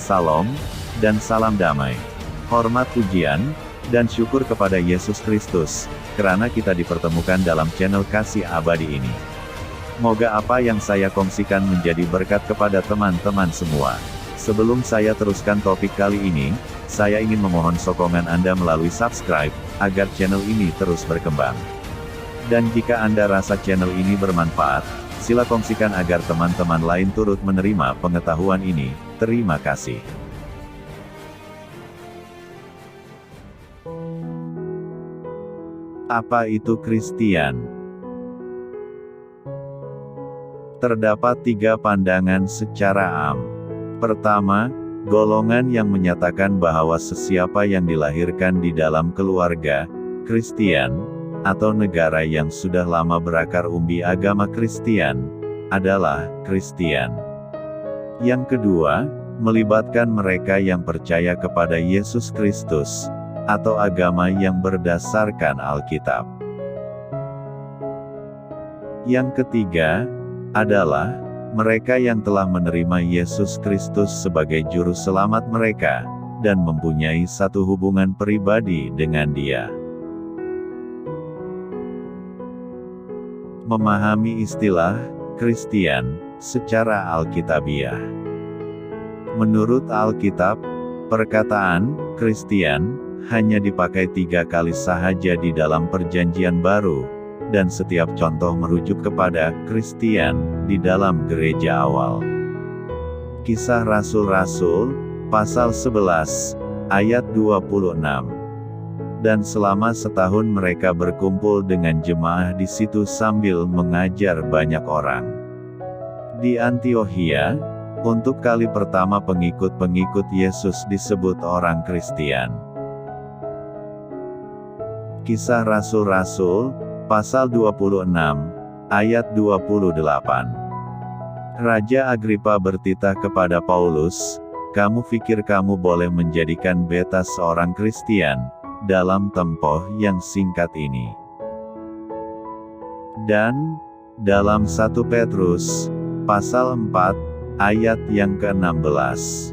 Salam, dan salam damai. Hormat pujian, dan syukur kepada Yesus Kristus, karena kita dipertemukan dalam channel Kasih Abadi ini. Moga apa yang saya kongsikan menjadi berkat kepada teman-teman semua. Sebelum saya teruskan topik kali ini, saya ingin memohon sokongan Anda melalui subscribe, agar channel ini terus berkembang. Dan jika Anda rasa channel ini bermanfaat, sila kongsikan agar teman-teman lain turut menerima pengetahuan ini. Terima kasih. Apa itu Kristen? Terdapat 3 pandangan secara am. Pertama, golongan yang menyatakan bahwa sesiapa yang dilahirkan di dalam keluarga Kristen, atau negara yang sudah lama berakar umbi agama Kristen, adalah Kristen. Yang kedua, melibatkan mereka yang percaya kepada Yesus Kristus, atau agama yang berdasarkan Alkitab. Yang ketiga, adalah mereka yang telah menerima Yesus Kristus sebagai juru selamat mereka, dan mempunyai satu hubungan pribadi dengan Dia. Memahami istilah Kristen secara alkitabiah. Menurut Alkitab, perkataan Kristen hanya dipakai 3 kali sahaja di dalam Perjanjian Baru, dan setiap contoh merujuk kepada Kristen di dalam gereja awal. Kisah Rasul-Rasul, pasal 11, ayat 26. Dan selama setahun mereka berkumpul dengan jemaah di situ sambil mengajar banyak orang. Di Antiokhia, untuk kali pertama pengikut-pengikut Yesus disebut orang Kristen. Kisah Rasul-Rasul, pasal 26, ayat 28. Raja Agripa bertitah kepada Paulus, "Kamu pikir kamu boleh menjadikan beta seorang Kristen, dalam tempoh yang singkat ini?" Dan, dalam 1 Petrus, pasal 4, ayat yang ke-16.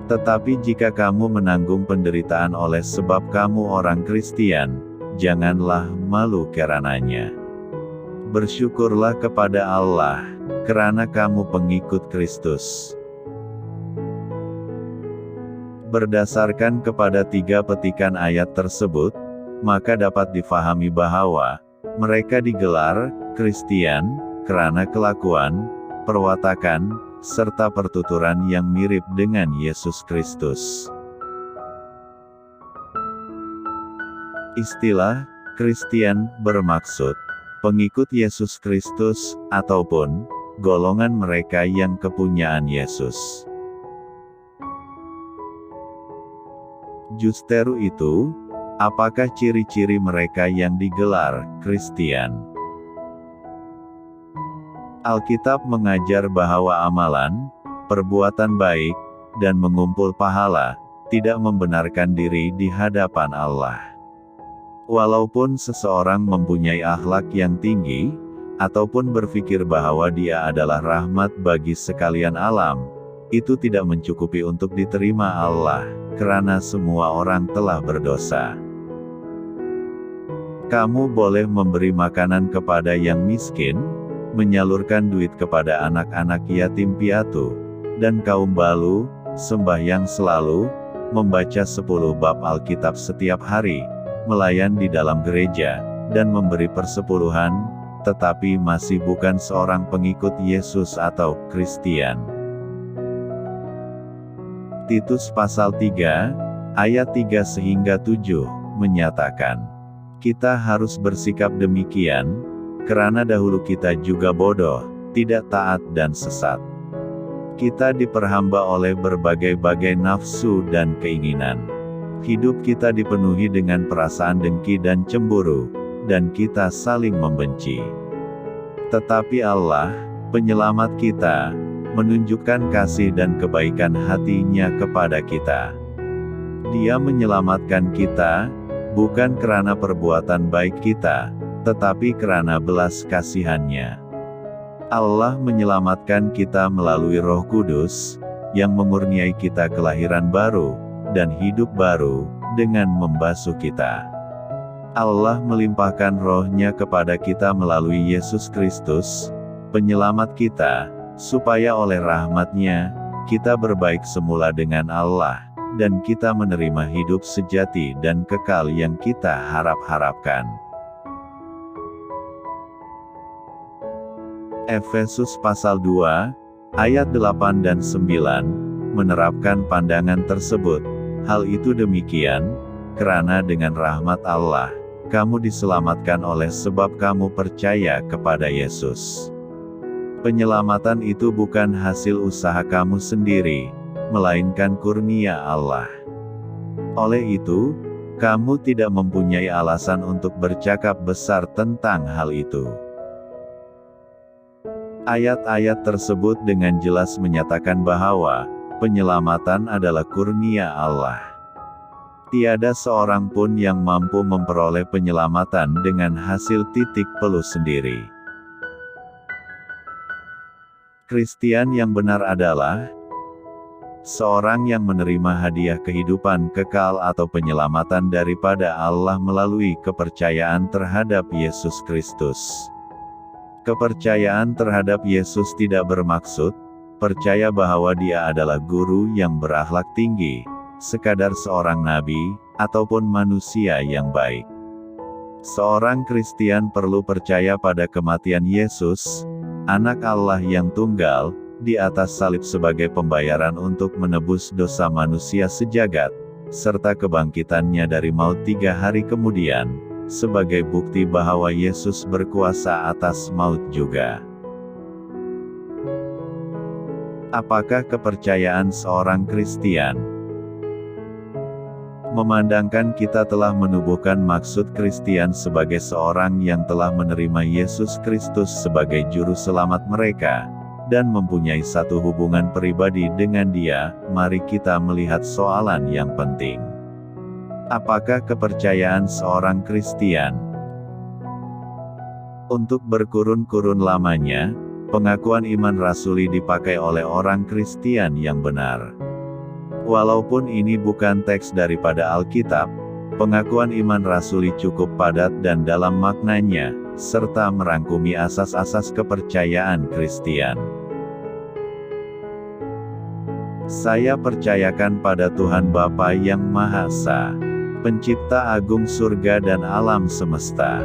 Tetapi jika kamu menanggung penderitaan oleh sebab kamu orang Kristen, janganlah malu karenanya. Bersyukurlah kepada Allah, karena kamu pengikut Kristus. Berdasarkan kepada 3 petikan ayat tersebut, maka dapat difahami bahwa mereka digelar Kristen karena kelakuan, perwatakan, serta pertuturan yang mirip dengan Yesus Kristus. Istilah Kristen bermaksud pengikut Yesus Kristus, ataupun golongan mereka yang kepunyaan Yesus. Justeru itu, apakah ciri-ciri mereka yang digelar Kristen? Alkitab mengajar bahwa amalan, perbuatan baik, dan mengumpul pahala, tidak membenarkan diri di hadapan Allah. Walaupun seseorang mempunyai akhlak yang tinggi, ataupun berpikir bahwa dia adalah rahmat bagi sekalian alam, itu tidak mencukupi untuk diterima Allah, karena semua orang telah berdosa. Kamu boleh memberi makanan kepada yang miskin, menyalurkan duit kepada anak-anak yatim piatu, dan kaum balu, sembahyang selalu, membaca 10 bab Alkitab setiap hari, melayan di dalam gereja, dan memberi persepuluhan, tetapi masih bukan seorang pengikut Yesus atau Kristen. Titus pasal 3, ayat 3-7, menyatakan, kita harus bersikap demikian, karena dahulu kita juga bodoh, tidak taat dan sesat. Kita diperhamba oleh berbagai-bagai nafsu dan keinginan. Hidup kita dipenuhi dengan perasaan dengki dan cemburu, dan kita saling membenci. Tetapi Allah, penyelamat kita, menunjukkan kasih dan kebaikan hati-Nya kepada kita. Dia menyelamatkan kita, bukan karena perbuatan baik kita, tetapi karena belas kasihan-Nya. Allah menyelamatkan kita melalui Roh Kudus, yang memurniai kita kelahiran baru, dan hidup baru, dengan membasuh kita. Allah melimpahkan Roh-Nya kepada kita melalui Yesus Kristus, penyelamat kita, supaya oleh rahmat-Nya, kita berbaik semula dengan Allah, dan kita menerima hidup sejati dan kekal yang kita harap-harapkan. Efesus pasal 2, ayat 8 dan 9, menerapkan pandangan tersebut. Hal itu demikian, karena dengan rahmat Allah, kamu diselamatkan oleh sebab kamu percaya kepada Yesus. Penyelamatan itu bukan hasil usaha kamu sendiri, melainkan kurnia Allah. Oleh itu, kamu tidak mempunyai alasan untuk bercakap besar tentang hal itu. Ayat-ayat tersebut dengan jelas menyatakan bahwa penyelamatan adalah kurnia Allah. Tiada seorang pun yang mampu memperoleh penyelamatan dengan hasil titik pelu sendiri. Kristian yang benar adalah seorang yang menerima hadiah kehidupan kekal atau penyelamatan daripada Allah melalui kepercayaan terhadap Yesus Kristus. Kepercayaan terhadap Yesus tidak bermaksud percaya bahwa Dia adalah guru yang berakhlak tinggi, sekadar seorang nabi, ataupun manusia yang baik. Seorang Kristian perlu percaya pada kematian Yesus, Anak Allah yang tunggal, di atas salib sebagai pembayaran untuk menebus dosa manusia sejagat, serta kebangkitannya dari maut 3 hari kemudian, sebagai bukti bahwa Yesus berkuasa atas maut juga. Apakah kepercayaan seorang Kristian? Memandangkan kita telah menubuhkan maksud Kristian sebagai seorang yang telah menerima Yesus Kristus sebagai juru selamat mereka, dan mempunyai satu hubungan pribadi dengan Dia, mari kita melihat soalan yang penting. Apakah kepercayaan seorang Kristian? Untuk berkurun-kurun lamanya, pengakuan iman rasuli dipakai oleh orang Kristian yang benar. Walaupun ini bukan teks daripada Alkitab, pengakuan iman rasuli cukup padat dan dalam maknanya, serta merangkumi asas-asas kepercayaan Kristian. Saya percayakan pada Tuhan Bapa yang Maha Esa, Pencipta agung surga dan alam semesta,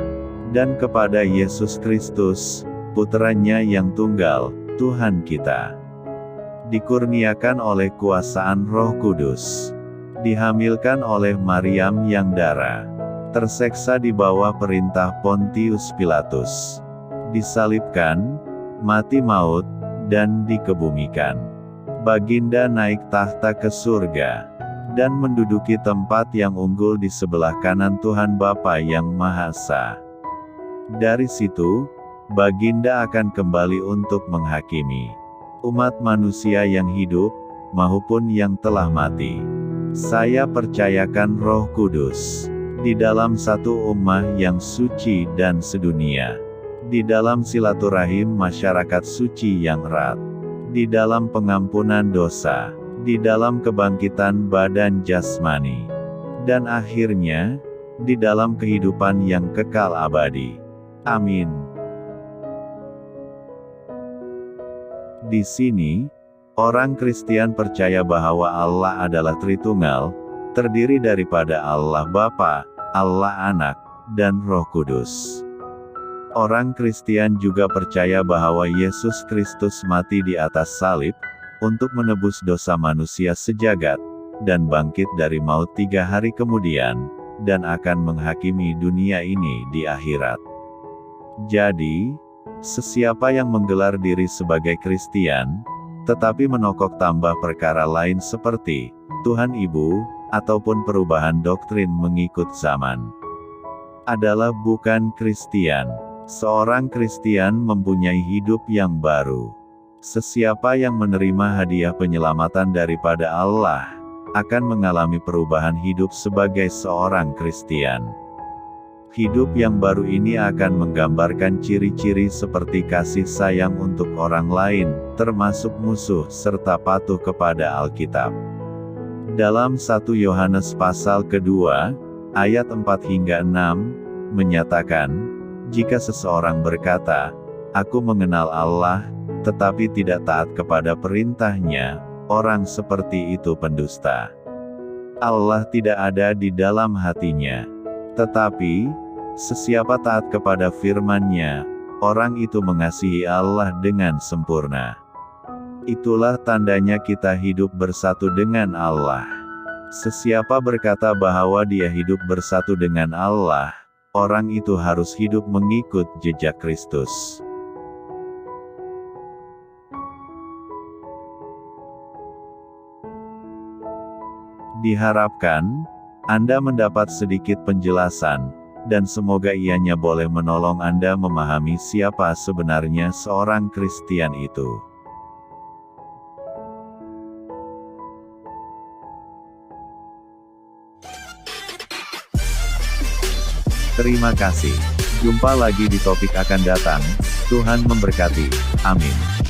dan kepada Yesus Kristus, Putranya yang tunggal, Tuhan kita. Dikurniakan oleh kuasaan Roh Kudus. Dihamilkan oleh Maryam yang dara. Terseksa di bawah perintah Pontius Pilatus. Disalibkan, mati maut, dan dikebumikan. Baginda naik tahta ke surga, dan menduduki tempat yang unggul di sebelah kanan Tuhan Bapa yang Maha Esa. Dari situ, Baginda akan kembali untuk menghakimi umat manusia yang hidup, maupun yang telah mati. Saya percayakan Roh Kudus, di dalam satu ummah yang suci dan sedunia, di dalam silaturahim masyarakat suci yang erat, di dalam pengampunan dosa, di dalam kebangkitan badan jasmani, dan akhirnya, di dalam kehidupan yang kekal abadi. Amin. Di sini, orang Kristian percaya bahwa Allah adalah Tritunggal, terdiri daripada Allah Bapa, Allah Anak, dan Roh Kudus. Orang Kristian juga percaya bahwa Yesus Kristus mati di atas salib, untuk menebus dosa manusia sejagat, dan bangkit dari maut 3 hari kemudian, dan akan menghakimi dunia ini di akhirat. Jadi, sesiapa yang menggelar diri sebagai Kristian, tetapi menokok tambah perkara lain seperti Tuhan Ibu, ataupun perubahan doktrin mengikut zaman, adalah bukan Kristian. Seorang Kristian mempunyai hidup yang baru. Sesiapa yang menerima hadiah penyelamatan daripada Allah, akan mengalami perubahan hidup sebagai seorang Kristian. Hidup yang baru ini akan menggambarkan ciri-ciri seperti kasih sayang untuk orang lain, termasuk musuh, serta patuh kepada Alkitab. Dalam 1 Yohanes pasal kedua, ayat 4 hingga 6, menyatakan, jika seseorang berkata, "Aku mengenal Allah," tetapi tidak taat kepada perintahnya, orang seperti itu pendusta. Allah tidak ada di dalam hatinya. Tetapi, sesiapa taat kepada firman-Nya, orang itu mengasihi Allah dengan sempurna. Itulah tandanya kita hidup bersatu dengan Allah. Sesiapa berkata bahwa dia hidup bersatu dengan Allah, orang itu harus hidup mengikut jejak Kristus. Diharapkan, Anda mendapat sedikit penjelasan, dan semoga ianya boleh menolong Anda memahami siapa sebenarnya seorang Kristen itu. Terima kasih. Jumpa lagi di topik akan datang. Tuhan memberkati. Amin.